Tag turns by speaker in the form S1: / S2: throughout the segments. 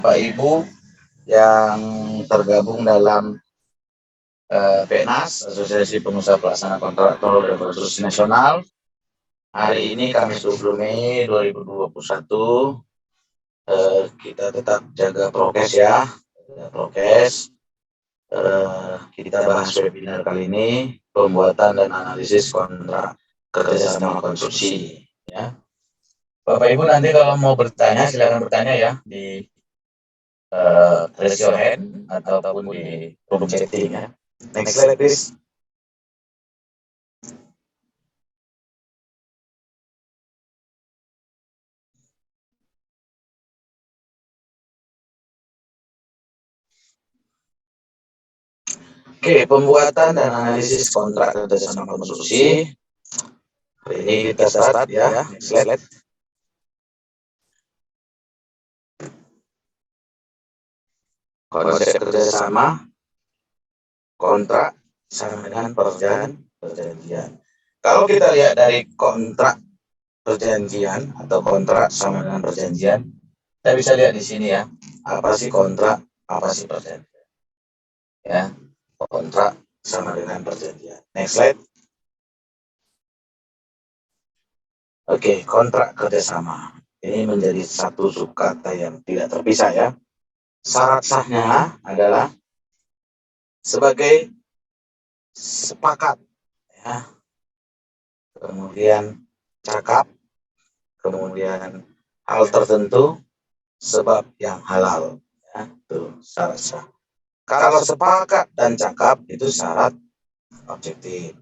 S1: Bapak Ibu yang tergabung dalam PENAS, Asosiasi Pengusaha Pelaksana Kontraktor dan Konstruksi Nasional. Hari ini Kamis 20 Mei 2021, kita tetap jaga prokes ya, prokes. Kita bahas webinar kali ini, pembuatan dan analisis kontrak kerjasama konstruksi. Ya. Bapak Ibu nanti kalau mau bertanya, silakan bertanya ya di raise your hand ataupun di room chatting ya. Next slide please. Oke, pembuatan dan analisis kontrak kerjasama konstruksi. Hari ini kita start ya. Next slide. Konsep kerjasama, kontrak sama dengan perjanjian. Kalau kita lihat dari kontrak perjanjian atau kontrak sama dengan perjanjian, kita bisa lihat di sini ya. Apa sih kontrak, apa sih perjanjian? Ya, kontrak sama dengan perjanjian. Next slide. Oke, kontrak kerjasama. Ini menjadi satu subkata yang tidak terpisah ya. Syarat sahnya adalah sebagai sepakat ya, kemudian cakap, kemudian hal tertentu, sebab yang halal ya, itu syarat sah. Kalau sepakat dan cakap itu syarat objektif.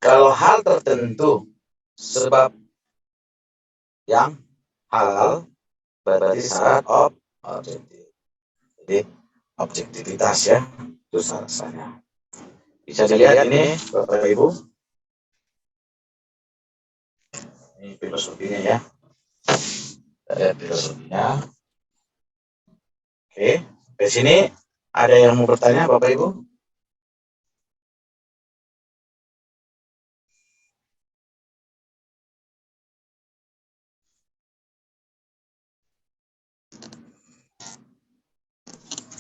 S1: Kalau hal tertentu, sebab yang halal, berarti syarat objektif. Jadi objektivitas ya, itu syarat sahnya. Bisa dilihat ini Bapak Ibu, ini filosofinya ya. Kita lihat filosofinya. Oke, di sini ada yang mau bertanya Bapak Ibu?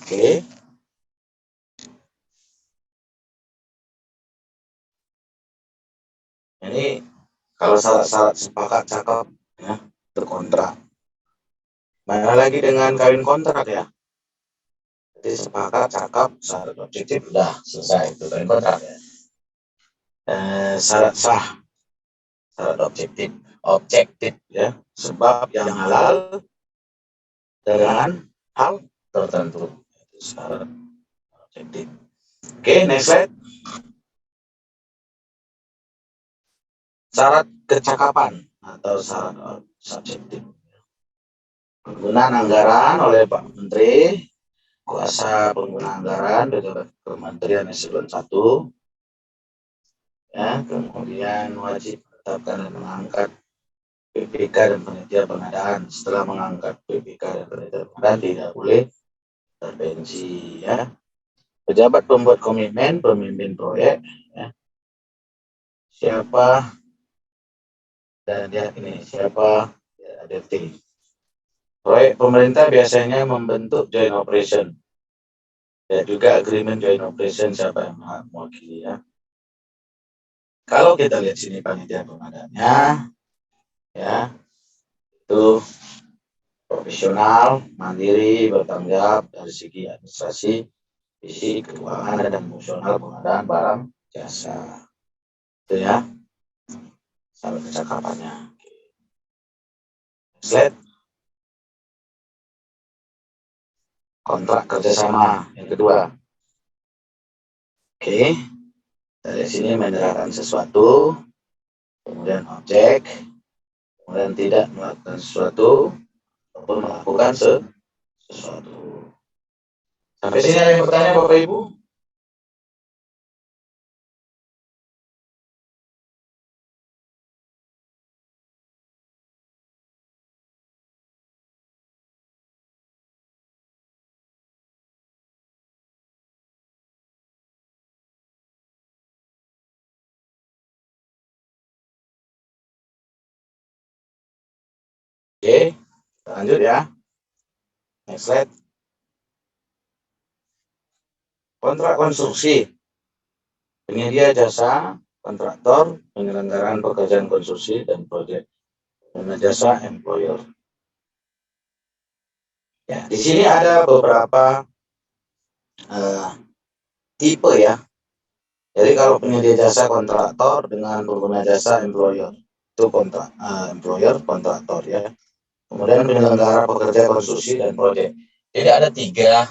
S1: Oke. Ini kalau syarat-syarat sepakat cakap ya, berkontrak. Mana lagi dengan kawin kontrak ya? Jadi sepakat cakap syarat objektif udah selesai itu kawin kontrak ya. Syarat sah, syarat objektif ya, sebab yang halal dengan hal tertentu. Itu syarat objektif. Oke, next slide. Syarat kecakapan atau syarat subjektif. Penggunaan anggaran oleh Pak Menteri, kuasa pengguna anggaran pejabat Kementerian Eselon 1, ya, kemudian wajib menetapkan dan mengangkat PPK dan panitia pengadaan. Setelah mengangkat PPK dan panitia pengadaan tidak boleh intervensi ya. Pejabat pembuat komitmen, pemimpin proyek ya. Siapa dan dia ini siapa ya, DT. Proyek pemerintah biasanya membentuk joint operation. Ya juga agreement joint operation siapa yang mewakili ya. Kalau kita lihat sini panitia pengadaannya ya, itu profesional, mandiri, bertanggung jawab dari segi administrasi, fisik, keuangan, dan fungsional pengadaan barang jasa. Itu ya, syarat kecakapannya. Slide. Kontrak kerjasama yang kedua. Oke, dari sini menyerahkan sesuatu, kemudian objek, kemudian tidak melakukan sesuatu, ataupun melakukan sesuatu. Sampai sini ada yang bertanya Bapak Ibu? Oke, lanjut ya. Next slide. Kontrak konstruksi. Penyedia jasa, kontraktor, penyelenggaraan pekerjaan konstruksi dan proyek. Pengguna jasa, employer. Ya, di sini ada beberapa tipe ya. Jadi kalau penyedia jasa kontraktor dengan pengguna jasa employer, itu employer kontraktor ya. Kemudian penyelenggara pekerja konstruksi dan proyek. Jadi ada tiga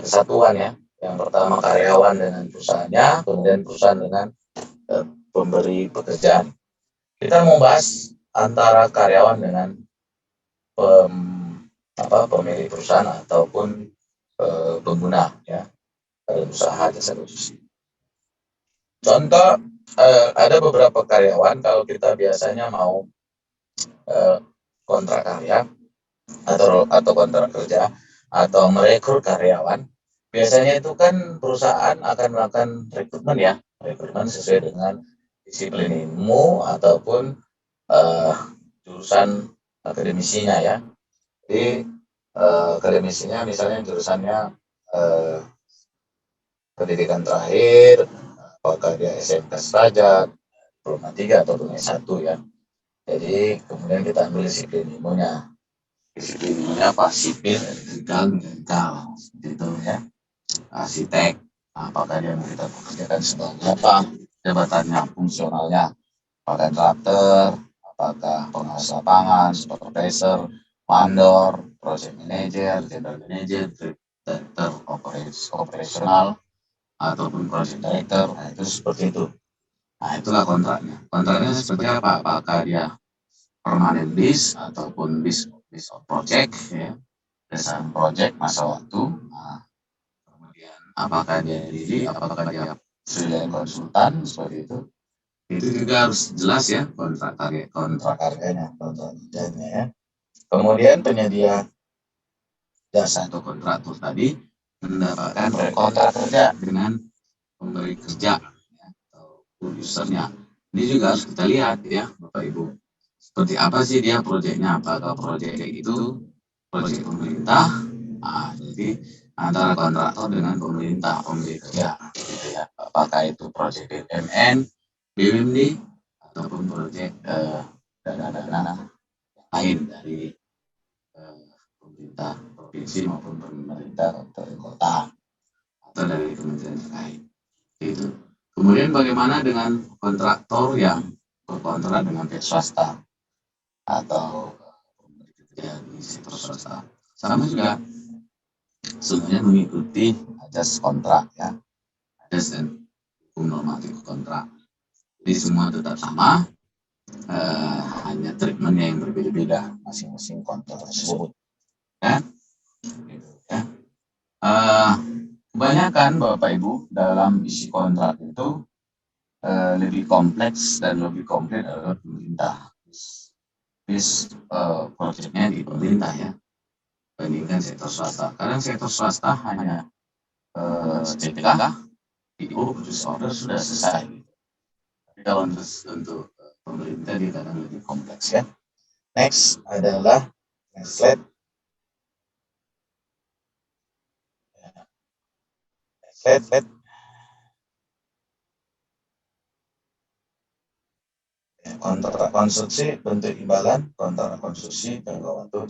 S1: kesatuan ya. Yang pertama karyawan dengan perusahaannya, kemudian perusahaan dengan pemberi pekerjaan. Kita mau bahas antara karyawan dengan pemilik perusahaan ataupun pengguna ya, usaha jasa konstruksi. Contoh, ada beberapa karyawan kalau kita biasanya mau kontrak karya atau kontrak kerja atau merekrut karyawan, biasanya itu kan perusahaan akan melakukan rekrutmen sesuai dengan disiplin ilmu ataupun jurusan akademisinya ya. Jadi akademisinya misalnya jurusannya pendidikan terakhir, apakah dia SMK sederajat, diploma 3 atau diploma 1 ya. Jadi kemudian kita ambil disiplin ilmunya. Disiplin ilmunya apa? Sipil, elektrikal, seperti itu ya. Arsitek, apakah dia mau kita pekerjakan sebagai apa? Jabatannya, fungsionalnya, apakah kontraktor, apakah pengawas lapangan, supervisor, mandor, project manager, general manager, director operasional, ataupun project director. Nah, itu seperti itu. Nah, itulah kontraknya. Kontraknya seperti apa? Apakah dia permanent lease ataupun lease of project ya. Berdasarkan project masa waktu. Nah, kemudian apakah dia diri, apakah dia freelance konsultan seperti itu. Itu juga harus jelas ya kontrak karyanya ya. Kemudian penyedia jasa atau kontraktor tadi mendapatkan kontrak kerja dengan pemberi kerja ya, atau produsernya. Ini juga harus kita lihat ya Bapak Ibu. Seperti apa sih dia proyeknya? Apakah proyek itu proyek pemerintah? Nah, jadi antara kontraktor dengan pemerintah pemberi kerja gitu ya. Apakah itu proyek BUMN, BUMD ataupun proyek dana-dana lain dari pemerintah provinsi maupun pemerintah kota atau dari kementerian terkait. Itu. Kemudian bagaimana dengan kontraktor yang berkontrak dengan pihak swasta atau pemberi kerja di sektor swasta? Sama juga, semuanya mengikuti ajas kontrak ya, ajas dan hukum normatif kontrak. Jadi semua tetap sama, hanya treatmentnya yang berbeda-beda masing-masing kontrak tersebut. Ya, gitu, ya. Kebanyakan Bapak Ibu dalam isi kontrak itu lebih kompleks dan lebih komplit adalah pemerintah. Proyeknya di pemerintah ya, bandingkan sektor swasta. Kadang sektor swasta hanya SPK, PO, purchase order sudah selesai. Tapi kalau untuk pemerintah dia kadang lebih kompleks ya. Next slide. Slide. Kontrak konstruksi bentuk imbalan, kontrak konstruksi jangka waktu,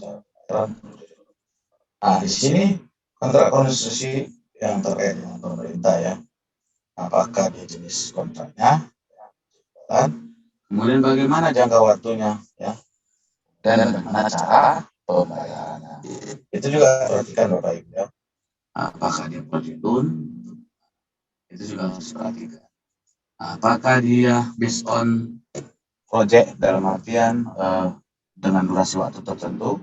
S1: Nah, di sini kontrak konstruksi yang terkait dengan pemerintah ya. Apakah dia jenis kontraknya, dan kemudian bagaimana jangka waktunya ya, dan bagaimana cara pembayarannya. Itu juga perhatikan Bapak Ibu ya. Apakah dia project loan, itu juga harus diperhatikan. Apakah dia based on project dalam artian dengan durasi waktu tertentu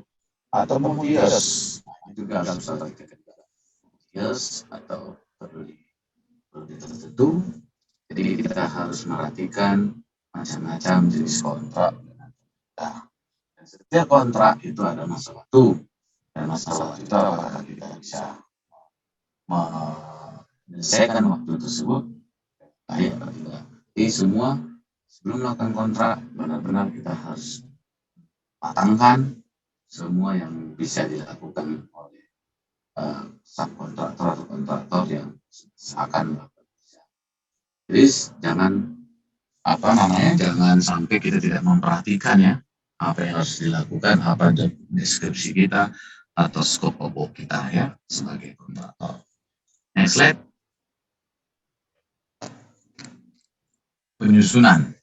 S1: atau years, itu juga harus diperhatikan. Years atau periode tertentu. Jadi kita harus merhatikan macam-macam jenis kontrak dengan pemerintah. Dan setiap kontrak itu ada masa waktu. Dan masa waktu itu apakah kita bisa menyelesaikan waktu tersebut? Baik atau tidak. Jadi semua sebelum melakukan kontrak benar-benar kita harus matangkan semua yang bisa dilakukan oleh subkontraktor atau kontraktor yang akan melakukan. Jadi jangan sampai kita tidak memperhatikan ya apa yang harus dilakukan, apa deskripsi kita atau scope of work kita ya sebagai kontraktor. Next slide. Penyusunan.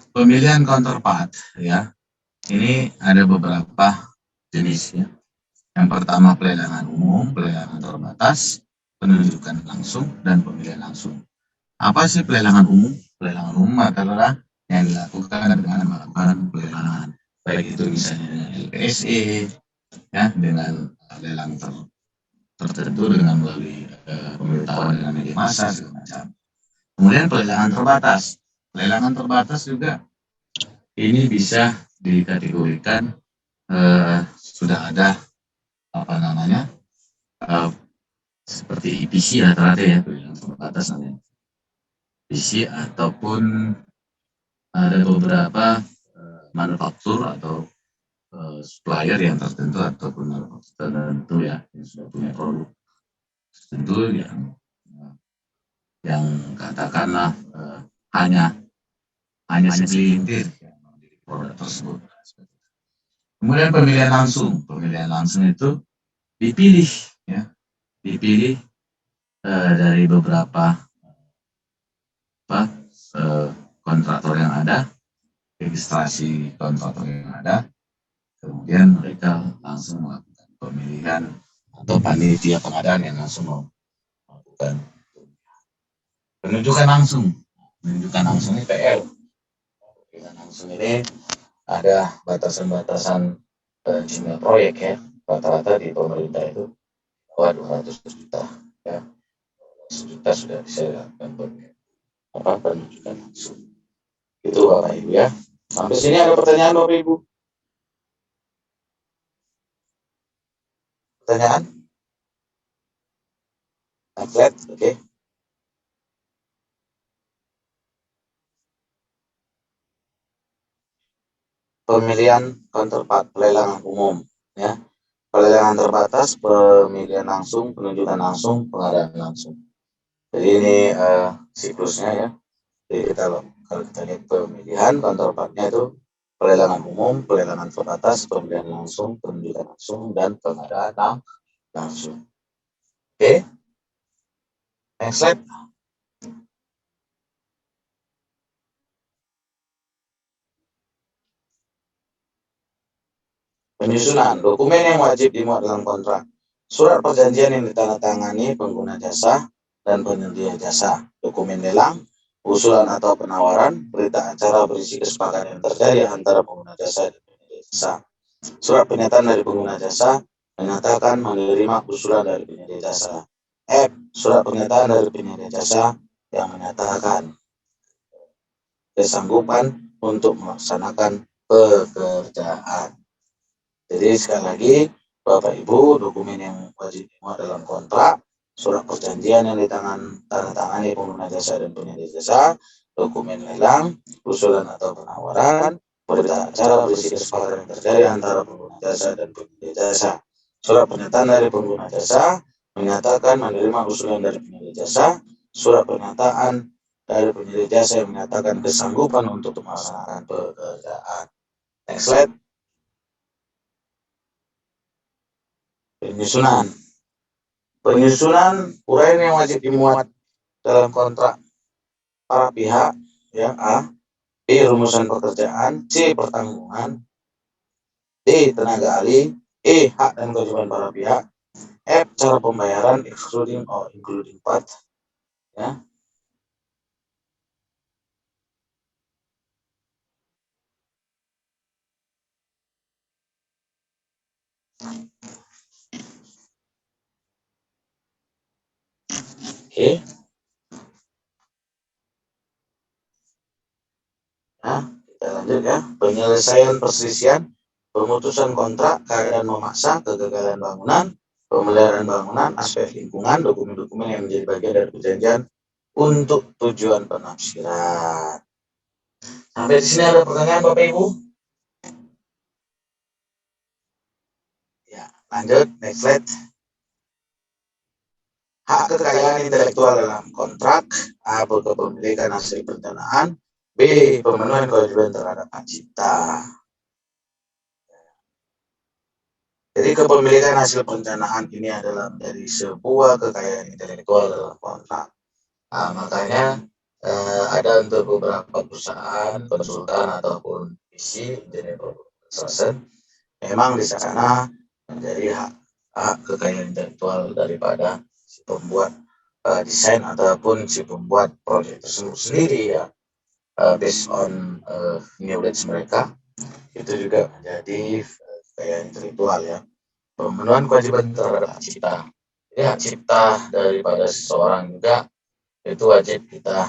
S1: Pemilihan counterpart ya. Ini ada beberapa jenis ya. Yang pertama pelelangan umum, pelelangan terbatas, penunjukan langsung, dan pemilihan langsung. Apa sih pelelangan umum? Pelelangan umum adalah yang dilakukan dengan melakukan pelelangan, baik itu misalnya dengan LPSE, ya, dengan lelang tertentu dengan melalui pemberitahuan dengan media massa segala macam. Kemudian pelelangan terbatas. Pelelangan terbatas juga ini bisa dikategorikan sudah ada seperti EPC rata-rata ya, pelelangan terbatas namanya. EPC ataupun ada beberapa manufaktur atau supplier yang tertentu ataupun manufaktur tertentu ya yang sudah punya produk tertentu yang katakanlah hanya segelintir produk tersebut. Kemudian pemilihan langsung. Pemilihan langsung itu dipilih dari beberapa kontraktor yang ada, registrasi kontraktor yang ada, kemudian mereka langsung melakukan pemilihan atau panitia pengadaan yang langsung melakukan penunjukan langsung. Penunjukan langsung ini PL. Penunjukan langsung ini ada batasan-batasan jumlah proyek ya. Rata-rata di pemerintah itu 200 juta ya. 100 juta sudah bisa dilakukan penunjukan langsung. Itu Bapak Ibu ya. Sampai sini ada pertanyaan Bapak Ibu? Pertanyaan? Atlet, oke. Pemilihan counterpart pelelangan umum ya. Pelelangan terbatas, pemilihan langsung, penunjukan langsung, pengadaan langsung. Jadi ini siklusnya ya. Jadi kalau kita lihat pemilihan counterpartnya itu pelelangan umum, pelelangan terbatas, pemilihan langsung, penunjukan langsung, dan pengadaan langsung. Oke. Next slide. Penyusunan dokumen yang wajib dimuat dalam kontrak. Surat perjanjian yang ditandatangani pengguna jasa dan penyedia jasa. Dokumen lelang, usulan atau penawaran, berita acara berisi kesepakatan yang terjadi antara pengguna jasa dan penyedia jasa. Surat pernyataan dari pengguna jasa menyatakan menerima usulan dari penyedia jasa. F. Surat pernyataan dari penyedia jasa yang menyatakan kesanggupan untuk melaksanakan pekerjaan. Jadi sekali lagi Bapak Ibu, dokumen yang wajib dimuat dalam kontrak, surat perjanjian yang ditandatangani pengguna jasa dan penyedia jasa, dokumen lelang, usulan atau penawaran, berita acara berisi kesepakatan yang terjadi antara pengguna jasa dan penyedia jasa. Surat pernyataan dari pengguna jasa menyatakan menerima usulan dari penyedia jasa, surat pernyataan dari penyedia jasa yang menyatakan kesanggupan untuk melaksanakan pekerjaan. Next slide. Penyusunan uraian yang wajib dimuat dalam kontrak para pihak ya. A. B. Rumusan pekerjaan. C. Pertanggungan. D. Tenaga ahli. E. Hak dan kewajiban para pihak. F. Cara pembayaran excluding or including part ya. Oke. Nah, kita lanjut ya. Penyelesaian perselisihan, pemutusan kontrak, keadaan memaksa, kegagalan bangunan, pemeliharaan bangunan, aspek lingkungan, dokumen-dokumen yang menjadi bagian dari perjanjian untuk tujuan penafsiran. Sampai di sini ada pertanyaan Bapak Ibu? Ya, lanjut, next slide. Hak kekayaan intelektual dalam kontrak, A. Kepemilikan hasil perencanaan, B. Pemenuhan kewajiban terhadap hak cipta. Jadi kepemilikan hasil perencanaan ini adalah dari sebuah kekayaan intelektual dalam kontrak. Nah, makanya ada untuk beberapa perusahaan, konsultan ataupun PC, engineer construction, memang di sana menjadi hak kekayaan intelektual daripada si pembuat desain ataupun si pembuat proyek tersebut sendiri ya, based on knowledge mereka, itu juga menjadi kekayaan intelektual ya. Pemenuhan kewajiban terhadap hak cipta. Jadi hak cipta daripada seseorang juga itu wajib kita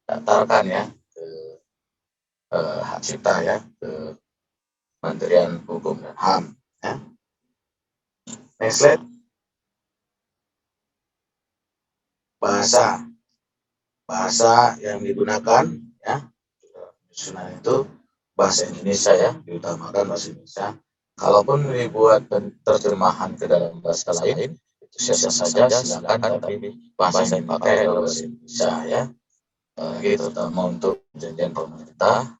S1: daftarkan ya ke hak cipta ya, ke Kementerian Hukum dan HAM ya. Next slide. Bahasa yang digunakan ya penyusunan itu bahasa Indonesia ya, diutamakan bahasa Indonesia. Kalaupun dibuat terjemahan ke dalam bahasa lain itu siapa saja silakan, tapi bahasa yang dipakai adalah bahasa Indonesia ya. Gitu, terutama untuk perjanjian pemerintah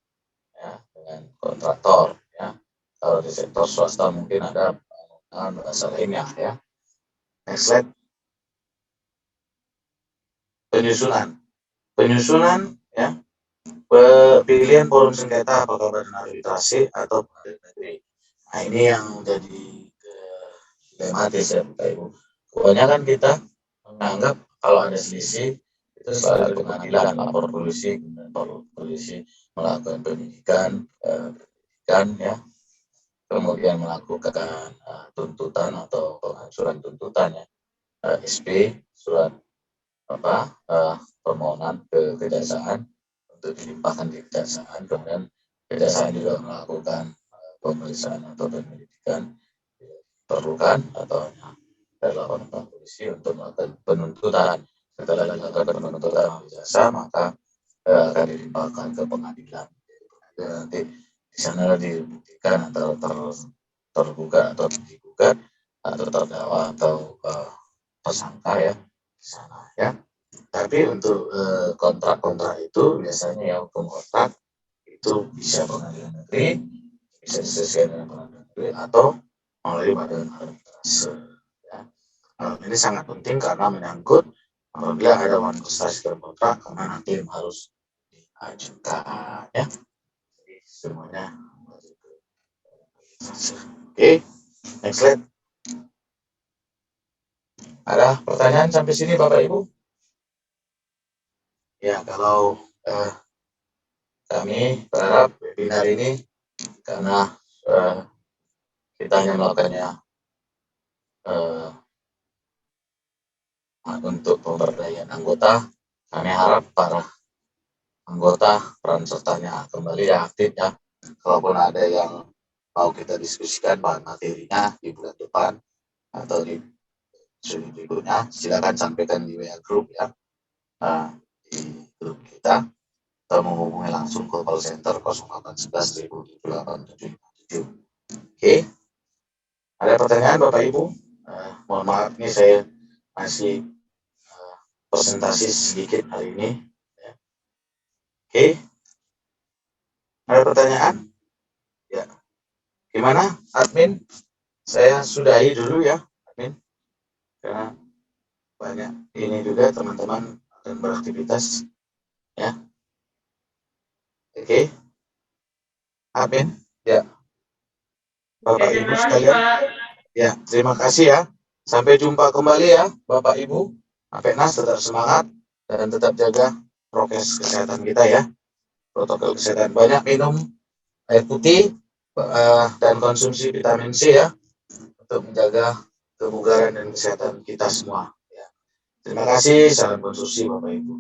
S1: ya, dengan kontraktor ya. Kalau di sektor swasta mungkin ada bahasa lainnya ya. Next slide. Penyusunan ya, pilihan forum sengketa apakah badan arbitrase atau pengadilan negeri. Nah, ini yang menjadi dilematis ya Bapak Ibu. Kebanyakan kita menganggap kalau ada selisih itu selalu di pengadilan, lapor polisi, polisi melakukan penyidikan ya, kemudian melakukan tuntutan atau penghancuran tuntutan ya, SP, surat permohonan ke kejaksaan untuk dilimpahkan di kejaksaan, kemudian kejaksaan juga melakukan pemeriksaan atau penyelidikan diperlukan atau dilakukan polisi untuk melakukan penuntutan. Setelah dilakukan penuntutan oleh jaksa, maka akan dilimpahkan ke pengadilan. Nanti di sana dibuktikan antara tergugat atau digugat atau terdakwa atau tersangka ya di sana ya. Tapi untuk kontrak-kontrak itu biasanya ya, hukum kontrak itu bisa pengadilan negeri, bisa diselesaikan dengan pengadilan negeri atau melalui badan arbitrase. Ya. Ini sangat penting karena menyangkut apabila ada manifestasi dalam kontrak, karena nanti harus diajukan ya. Jadi semuanya oke, next slide. Ada pertanyaan sampai sini Bapak Ibu? Ya, kalau kami berharap webinar ini karena kita hanya melakukannya untuk pemberdayaan anggota, kami harap para anggota peran sertanya kembali ya, aktif ya. Kalaupun ada yang mau kita diskusikan bahan materinya di bulan depan atau di Juni berikutnya, silakan sampaikan di WA group ya, di grup kita, atau menghubungi langsung ke call center 0811 7877. Oke, ada pertanyaan Bapak Ibu? Mohon maaf nih saya masih presentasi sedikit hari ini. Oke, ada pertanyaan? Ya, gimana admin? Saya sudahi dulu ya admin, karena banyak ini juga teman-teman dan beraktivitas ya. Oke, admin ya, Bapak Ibu sekalian ya, terima kasih ya. Sampai jumpa kembali ya Bapak Ibu. Apeknas tetap semangat dan tetap jaga prokes kesehatan kita ya, protokol kesehatan. Banyak minum air putih dan konsumsi vitamin C ya, untuk menjaga kebugaran dan kesehatan kita semua ya. Terima kasih, salam konsumsi Bapak Ibu.